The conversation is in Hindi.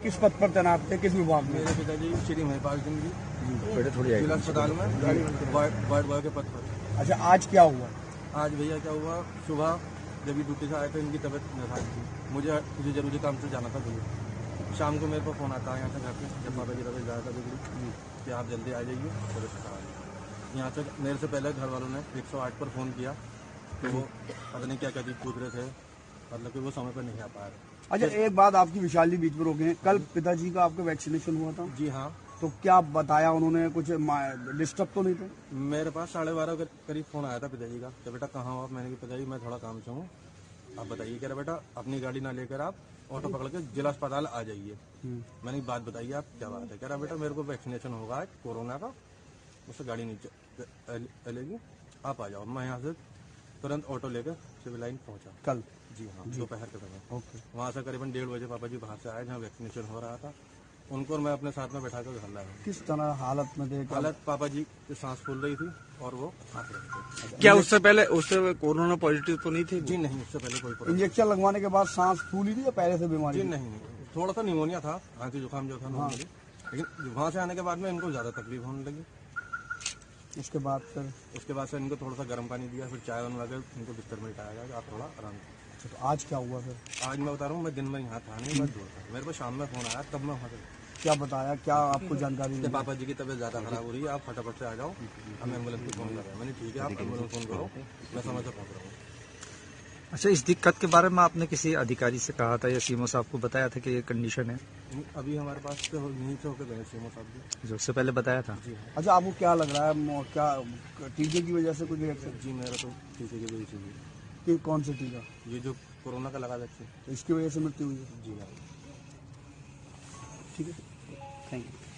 किस पद पर तैनात थे, किस विभाग में? मेरे पिताजी श्री महिपाल सिंह जी थोड़ी जिला अस्पताल में वार्ड बॉय के पद पर। अच्छा, आज क्या हुआ? आज भैया क्या हुआ, सुबह जब ये ड्यूटी से आए थे इनकी तबीयत नाराज थी, मुझे किसी जरूरी काम से जाना था भैया। शाम को मेरे को फ़ोन आता है यहाँ से घर पे, जब पापा जी तबीयत ज़्यादा बिगड़ी कि आप जल्दी आ जाइए तबीयत खराब। यहाँ से मेरे से पहले घर वालों ने 108 पर फ़ोन किया तो वो पता नहीं क्या क्या चीज़ पूछ रहे थे, मतलब कि वो समय पर नहीं आ पा रहे। अच्छा, एक बात आपकी विशाल जी बीच में रोके हैं, कल पिताजी का आपका वैक्सीनेशन हुआ था? जी हाँ। तो क्या बताया उन्होंने, कुछ डिस्टर्ब तो नहीं थे? मेरे पास 12:30 के करीब फ़ोन आया था पिताजी का कि बेटा कहाँ हो आप? मैंने कहा पिताजी मैं थोड़ा काम से हूँ, आप बताइए। कह रहे बेटा अपनी गाड़ी ना लेकर आप ऑटो पकड़ के जिला अस्पताल आ जाइए। मैंने बात बताइए आप क्या बात है? कह रहा बेटा मेरे को वैक्सीनेशन होगा आज कोरोना का, मुझसे गाड़ी नहीं चलेगी, आप आ जाओ। मैं यहाँ से तुरंत ऑटो लेकर सिविल लाइन पहुँचा कल? जी हाँ, दोपहर के समय। ओके। वहाँ से करीबन 1:30 बजे पापा जी बाहर से आए जहाँ वैक्सीनेशन हो रहा था, उनको मैं अपने साथ में बैठा कर घर लाया। किस तरह हालत में थे? हालत पापा जी की सांस फूल रही थी और वो हाथ रहे थे। क्या उससे कोरोना पॉजिटिव तो नहीं थे? जी नहीं, उससे पहले कोई प्रॉब्लम इंजेक्शन लगवाने के बाद सांस फूली थी या पहले से बीमारी? जी नहीं, थोड़ा सा निमोनिया था, खांसी जुकाम जो था नॉर्मली, लेकिन वहाँ से आने के बाद में इनको ज़्यादा तकलीफ होने लगी। उसके बाद से इनको थोड़ा सा गर्म पानी दिया, फिर चाय बनवा के इनको बिस्तर में लिटाया गया, आप थोड़ा आराम करें। अच्छा, तो आज क्या हुआ फिर? आज मैं बता रहा हूँ, मैं दिन में यहाँ था नहीं, मैं दूर था। मेरे को शाम में फ़ोन आया, तब मैं वहाँ से क्या बताया, क्या आपको जानकारी मिली? पापा जी की तबीयत ज़्यादा खराब हो रही है, आप फटाफट से आ जाओ, हम एम्बुलेंस को फ़ोन कर रहे हैं। मैंने ठीक है, आप एम्बुलेंस फ़ोन करो, मैं समय से पहुँच रहा हूँ। अच्छा, इस दिक्कत के बारे में आपने किसी अधिकारी से कहा था या सीएमओ साहब को बताया था कि ये कंडीशन है? अभी हमारे पास तो यहीं से होकर गए सीएमओ साहब जी। जो उससे पहले बताया था? जी हाँ। अच्छा, आपको क्या लग रहा है, क्या टीके की वजह से कुछ रिएक्शन? जी मेरा तो टीके की वजह से हुई। कि कौन से टीका? ये जो कोरोना का लगा वैक्सीन। तो इसकी वजह से मृत्यु हुई है? जी हाँ। ठीक है, थैंक यू।